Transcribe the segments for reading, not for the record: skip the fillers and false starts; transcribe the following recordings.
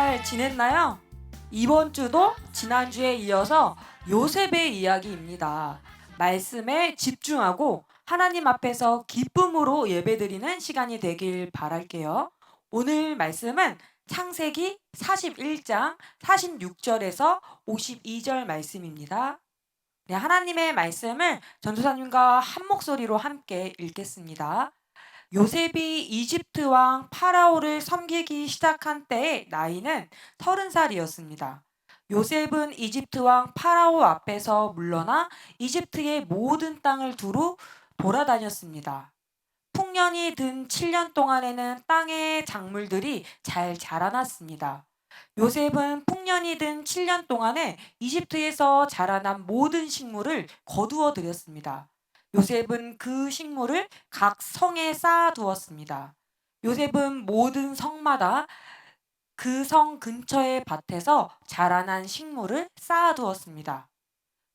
잘 지냈나요? 이번 주도 지난주에 이어서 요셉의 이야기입니다. 말씀에 집중하고 하나님 앞에서 기쁨으로 예배드리는 시간이 되길 바랄게요. 오늘 말씀은 창세기 41장 46절에서 52절 말씀입니다. 네, 하나님의 말씀을 전도사님과 한 목소리로 함께 읽겠습니다. 요셉이 이집트 왕 파라오를 섬기기 시작한 때의 나이는 30살이었습니다. 요셉은 이집트 왕 파라오 앞에서 물러나 이집트의 모든 땅을 두루 돌아다녔습니다. 풍년이 든 7년 동안에는 땅의 작물들이 잘 자라났습니다. 요셉은 풍년이 든 7년 동안에 이집트에서 자라난 모든 식물을 거두어 들였습니다. 요셉은 그 식물을 각 성에 쌓아두었습니다. 요셉은 모든 성마다 그 성 근처의 밭에서 자라난 식물을 쌓아두었습니다.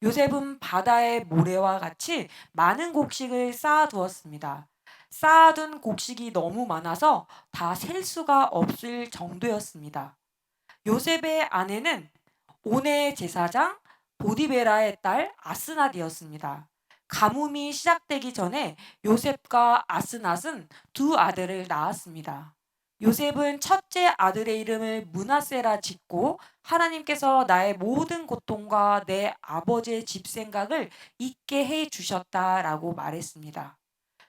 요셉은 바다의 모래와 같이 많은 곡식을 쌓아두었습니다. 쌓아둔 곡식이 너무 많아서 다 셀 수가 없을 정도였습니다. 요셉의 아내는 온의 제사장 보디베라의 딸 아스낫이었습니다. 가뭄이 시작되기 전에 요셉과 아스낫은 두 아들을 낳았습니다. 요셉은 첫째 아들의 이름을 므낫세라 짓고 하나님께서 나의 모든 고통과 내 아버지의 집 생각을 잊게 해 주셨다라고 말했습니다.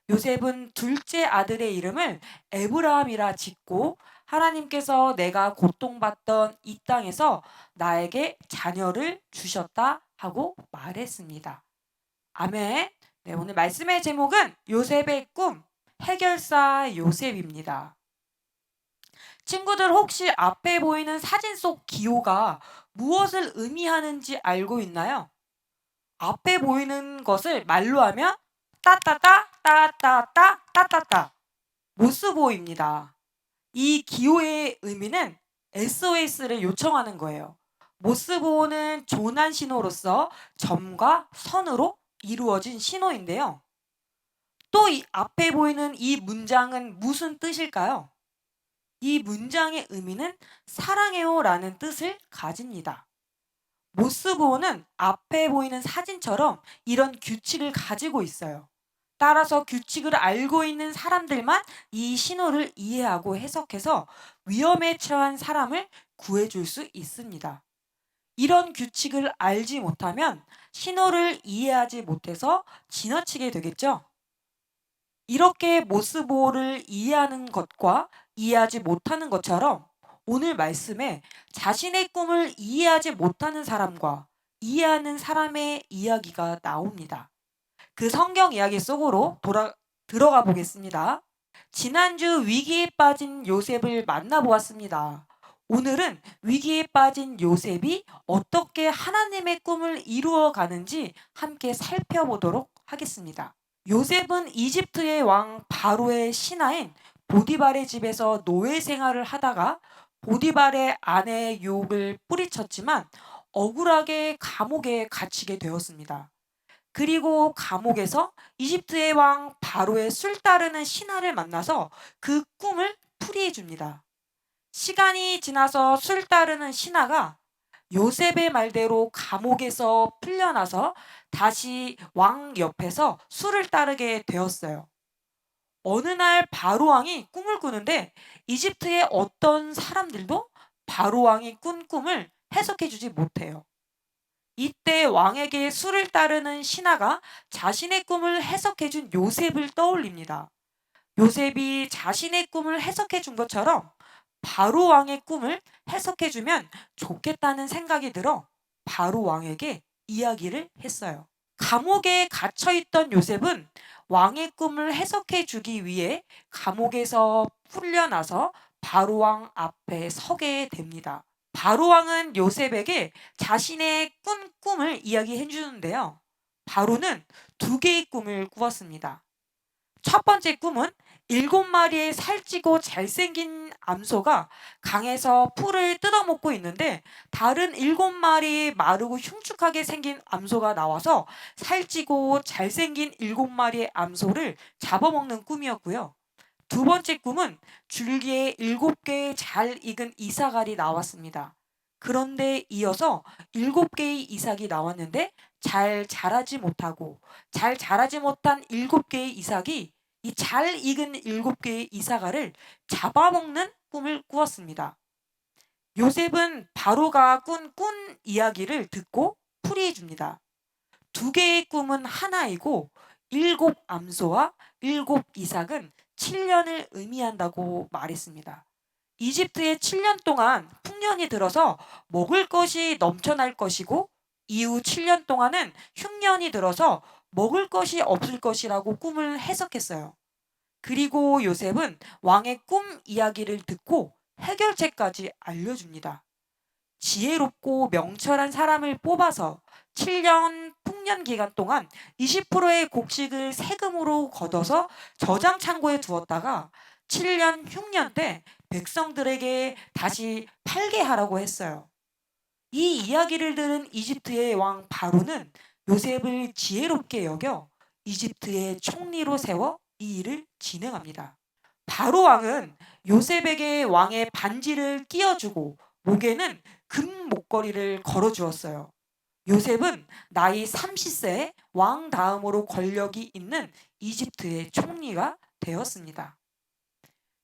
요셉은 둘째 아들의 이름을 에브라함이라 짓고 하나님께서 내가 고통받던 이 땅에서 나에게 자녀를 주셨다 하고 말했습니다. 아멘. 네, 오늘 말씀의 제목은 요셉의 꿈, 해결사 요셉입니다. 친구들 혹시 앞에 보이는 사진 속 기호가 무엇을 의미하는지 알고 있나요? 앞에 보이는 것을 말로 하면 따따따 따따따 따따따 모스보입니다. 이 기호의 의미는 SOS를 요청하는 거예요. 모스보는 조난 신호로서 점과 선으로 이루어진 신호인데요. 또 이 앞에 보이는 이 문장은 무슨 뜻일까요? 이 문장의 의미는 사랑해요라는 뜻을 가집니다. 모스보는 앞에 보이는 사진처럼 이런 규칙을 가지고 있어요. 따라서 규칙을 알고 있는 사람들만 이 신호를 이해하고 해석해서 위험에 처한 사람을 구해줄 수 있습니다. 이런 규칙을 알지 못하면 신호를 이해하지 못해서 지나치게 되겠죠. 이렇게 모스보를 이해하는 것과 이해하지 못하는 것처럼 오늘 말씀에 자신의 꿈을 이해하지 못하는 사람과 이해하는 사람의 이야기가 나옵니다. 그 성경 이야기 속으로 들어가 보겠습니다. 지난주 위기에 빠진 요셉을 만나보았습니다. 오늘은 위기에 빠진 요셉이 어떻게 하나님의 꿈을 이루어 가는지 함께 살펴보도록 하겠습니다. 요셉은 이집트의 왕 바로의 신하인 보디발의 집에서 노예 생활을 하다가 보디발의 아내의 유혹을 뿌리쳤지만 억울하게 감옥에 갇히게 되었습니다. 그리고 감옥에서 이집트의 왕 바로의 술 따르는 신하를 만나서 그 꿈을 풀이해 줍니다. 시간이 지나서 술 따르는 신하가 요셉의 말대로 감옥에서 풀려나서 다시 왕 옆에서 술을 따르게 되었어요. 어느 날 바로 왕이 꿈을 꾸는데 이집트의 어떤 사람들도 바로 왕이 꾼 꿈을 해석해 주지 못해요. 이때 왕에게 술을 따르는 신하가 자신의 꿈을 해석해 준 요셉을 떠올립니다. 요셉이 자신의 꿈을 해석해 준 것처럼 바로 왕의 꿈을 해석해 주면 좋겠다는 생각이 들어 바로 왕에게 이야기를 했어요. 감옥에 갇혀 있던 요셉은 왕의 꿈을 해석해 주기 위해 감옥에서 풀려나서 바로 왕 앞에 서게 됩니다. 바로 왕은 요셉에게 자신의 꾼 꿈을 이야기해 주는데요. 바로는 두 개의 꿈을 꾸었습니다. 첫 번째 꿈은 7마리의 살찌고 잘생긴 암소가 강에서 풀을 뜯어먹고 있는데 다른 7마리의 마르고 흉측하게 생긴 암소가 나와서 살찌고 잘생긴 7마리의 암소를 잡아먹는 꿈이었고요. 두 번째 꿈은 줄기에 7개의 잘 익은 이삭알이 나왔습니다. 그런데 이어서 7개의 이삭이 나왔는데 잘 자라지 못한 7개의 이삭이 이 잘 익은 7개의 이삭알을 잡아먹는 꿈을 꾸었습니다. 요셉은 바로가 꾼 이야기를 듣고 풀이해 줍니다. 2개의 꿈은 하나이고 7암소와 7이삭은 7년을 의미한다고 말했습니다. 이집트에 7년 동안 풍년이 들어서 먹을 것이 넘쳐날 것이고 이후 7년 동안은 흉년이 들어서 먹을 것이 없을 것이라고 꿈을 해석했어요. 그리고 요셉은 왕의 꿈 이야기를 듣고 해결책까지 알려줍니다. 지혜롭고 명철한 사람을 뽑아서 7년 풍년 기간 동안 20%의 곡식을 세금으로 걷어서 저장 창고에 두었다가 7년 흉년 때 백성들에게 다시 팔게 하라고 했어요. 이 이야기를 들은 이집트의 왕 바로는 요셉을 지혜롭게 여겨 이집트의 총리로 세워 이 일을 진행합니다. 바로 왕은 요셉에게 왕의 반지를 끼워주고 목에는 금 목걸이를 걸어주었어요. 요셉은 나이 30세에 왕 다음으로 권력이 있는 이집트의 총리가 되었습니다.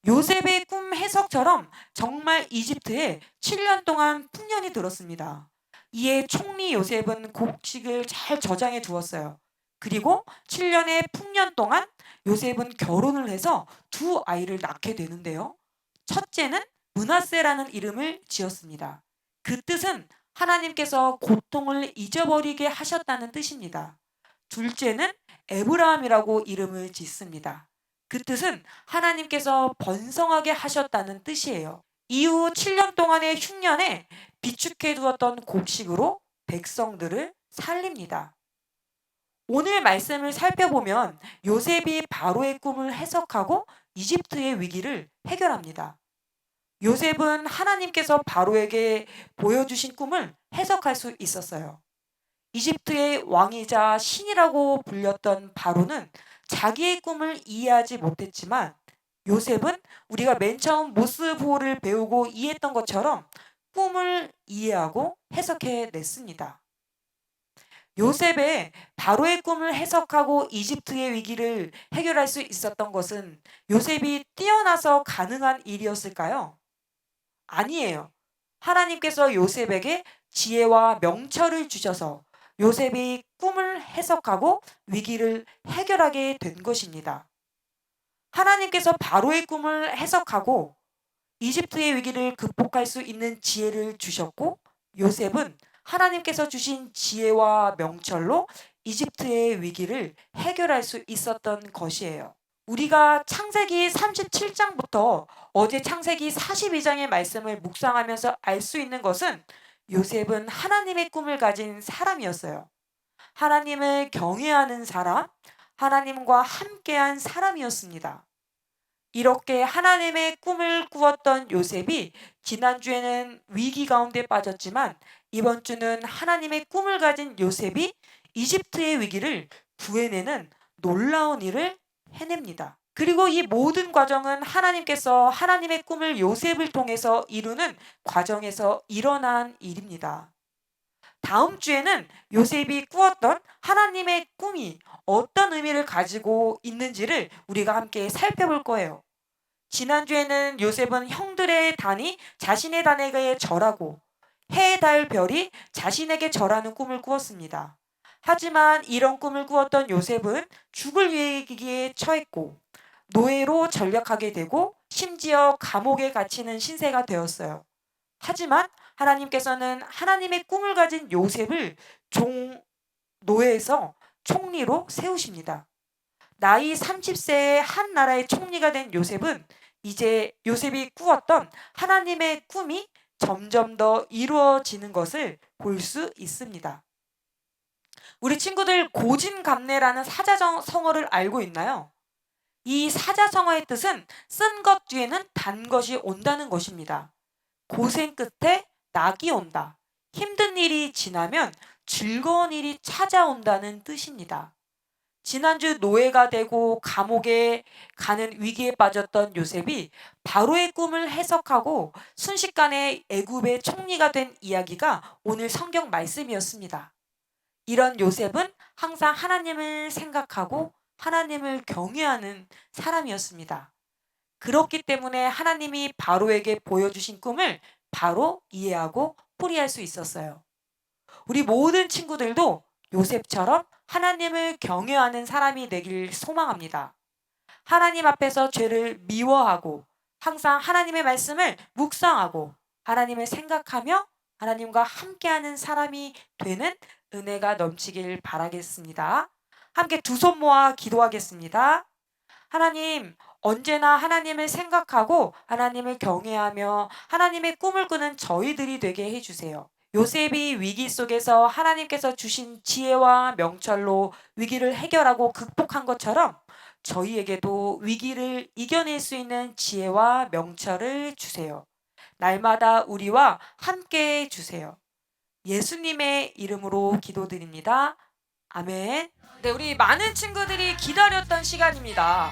요셉의 꿈 해석처럼 정말 이집트에 7년 동안 풍년이 들었습니다. 이에 총리 요셉은 곡식을 잘 저장해 두었어요. 그리고 7년의 풍년 동안 요셉은 결혼을 해서 2아이를 낳게 되는데요. 첫째는 므낫세라는 이름을 지었습니다. 그 뜻은 하나님께서 고통을 잊어버리게 하셨다는 뜻입니다. 둘째는 에브라함이라고 이름을 짓습니다. 그 뜻은 하나님께서 번성하게 하셨다는 뜻이에요. 이후 7년 동안의 흉년에 비축해 두었던 곡식으로 백성들을 살립니다. 오늘 말씀을 살펴보면 요셉이 바로의 꿈을 해석하고 이집트의 위기를 해결합니다. 요셉은 하나님께서 바로에게 보여주신 꿈을 해석할 수 있었어요. 이집트의 왕이자 신이라고 불렸던 바로는 자기의 꿈을 이해하지 못했지만 요셉은 우리가 맨 처음 모스부호를 배우고 이해했던 것처럼 꿈을 이해하고 해석해 냈습니다. 요셉의 바로의 꿈을 해석하고 이집트의 위기를 해결할 수 있었던 것은 요셉이 뛰어나서 가능한 일이었을까요? 아니에요. 하나님께서 요셉에게 지혜와 명철을 주셔서 요셉이 꿈을 해석하고 위기를 해결하게 된 것입니다. 하나님께서 바로의 꿈을 해석하고 이집트의 위기를 극복할 수 있는 지혜를 주셨고 요셉은 하나님께서 주신 지혜와 명철로 이집트의 위기를 해결할 수 있었던 것이에요. 우리가 창세기 37장부터 어제 창세기 42장의 말씀을 묵상하면서 알 수 있는 것은 요셉은 하나님의 꿈을 가진 사람이었어요. 하나님을 경외하는 사람, 하나님과 함께한 사람이었습니다. 이렇게 하나님의 꿈을 꾸었던 요셉이 지난주에는 위기 가운데 빠졌지만 이번 주는 하나님의 꿈을 가진 요셉이 이집트의 위기를 구해내는 놀라운 일을 해냅니다. 그리고 이 모든 과정은 하나님께서 하나님의 꿈을 요셉을 통해서 이루는 과정에서 일어난 일입니다. 다음 주에는 요셉이 꾸었던 하나님의 꿈이 어떤 의미를 가지고 있는지를 우리가 함께 살펴볼 거예요. 지난주에는 요셉은 형들의 단이 자신의 단에게 절하고 해, 달, 별이 자신에게 절하는 꿈을 꾸었습니다. 하지만 이런 꿈을 꾸었던 요셉은 죽을 위기에 처했고 노예로 전락하게 되고 심지어 감옥에 갇히는 신세가 되었어요. 하지만 하나님께서는 하나님의 꿈을 가진 요셉을 노예에서 총리로 세우십니다. 나이 30세에 한 나라의 총리가 된 요셉은 이제 요셉이 꾸었던 하나님의 꿈이 점점 더 이루어지는 것을 볼 수 있습니다. 우리 친구들 고진감래라는 사자성어를 알고 있나요? 이 사자성어의 뜻은 쓴 것 뒤에는 단 것이 온다는 것입니다. 고생 끝에 낙이 온다. 힘든 일이 지나면 즐거운 일이 찾아온다는 뜻입니다. 지난주 노예가 되고 감옥에 가는 위기에 빠졌던 요셉이 바로의 꿈을 해석하고 순식간에 애굽의 총리가 된 이야기가 오늘 성경 말씀이었습니다. 이런 요셉은 항상 하나님을 생각하고 하나님을 경외하는 사람이었습니다. 그렇기 때문에 하나님이 바로에게 보여주신 꿈을 바로 이해하고 풀이할 수 있었어요. 우리 모든 친구들도 요셉처럼 하나님을 경외하는 사람이 되길 소망합니다. 하나님 앞에서 죄를 미워하고 항상 하나님의 말씀을 묵상하고 하나님을 생각하며 하나님과 함께하는 사람이 되는 은혜가 넘치길 바라겠습니다. 함께 두 손 모아 기도하겠습니다. 하나님, 언제나 하나님을 생각하고 하나님을 경외하며 하나님의 꿈을 꾸는 저희들이 되게 해주세요. 요셉이 위기 속에서 하나님께서 주신 지혜와 명철로 위기를 해결하고 극복한 것처럼 저희에게도 위기를 이겨낼 수 있는 지혜와 명철을 주세요. 날마다 우리와 함께 해주세요. 예수님의 이름으로 기도드립니다. 아멘. 네, 우리 많은 친구들이 기다렸던 시간입니다.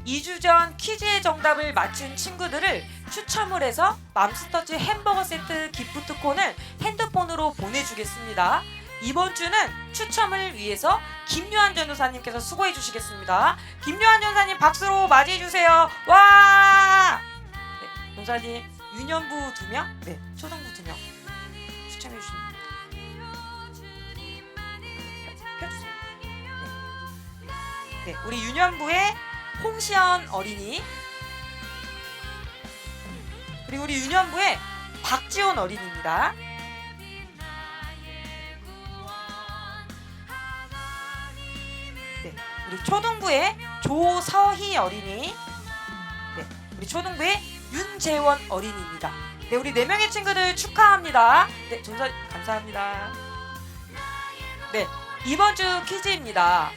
2주 전 퀴즈의 정답을 맞힌 친구들을 추첨을 해서 맘스터치 햄버거 세트 기프트콘을 핸드폰으로 보내주겠습니다. 이번 주는 추첨을 위해서 김요한 전도사님께서 수고해 주시겠습니다. 김요한 전도사님 박수로 맞이해 주세요. 와! 네, 전도사님 유년부 2명, 네, 초등부 2명 추첨해 주십니다. 펴주세요. 네, 우리 유년부의 홍시연 어린이, 그리고 우리 유년부의 박지원 어린이입니다. 네, 우리 초등부의 조서희 어린이, 네, 우리 초등부의 윤재원 어린이입니다. 네, 우리 4명의 친구들 축하합니다. 네, 전사 감사합니다. 네, 이번 주 퀴즈입니다.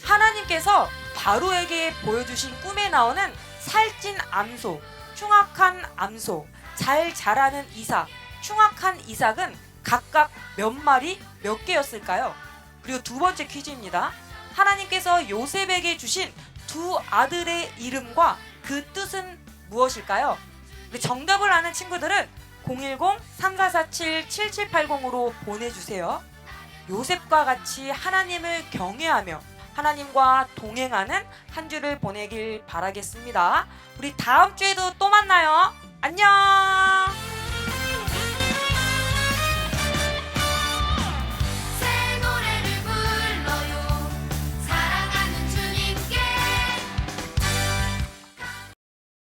하나님께서 바로에게 보여주신 꿈에 나오는 살찐 암소, 흉악한 암소, 잘 자라는 이삭, 흉악한 이삭은 각각 몇 마리 몇 개였을까요? 그리고 두 번째 퀴즈입니다. 하나님께서 요셉에게 주신 2 아들의 이름과 그 뜻은 무엇일까요? 정답을 아는 친구들은 010-3447-7780으로 보내주세요. 요셉과 같이 하나님을 경외하며 하나님과 동행하는 한 주를 보내길 바라겠습니다. 우리 다음 주에도 또 만나요. 안녕.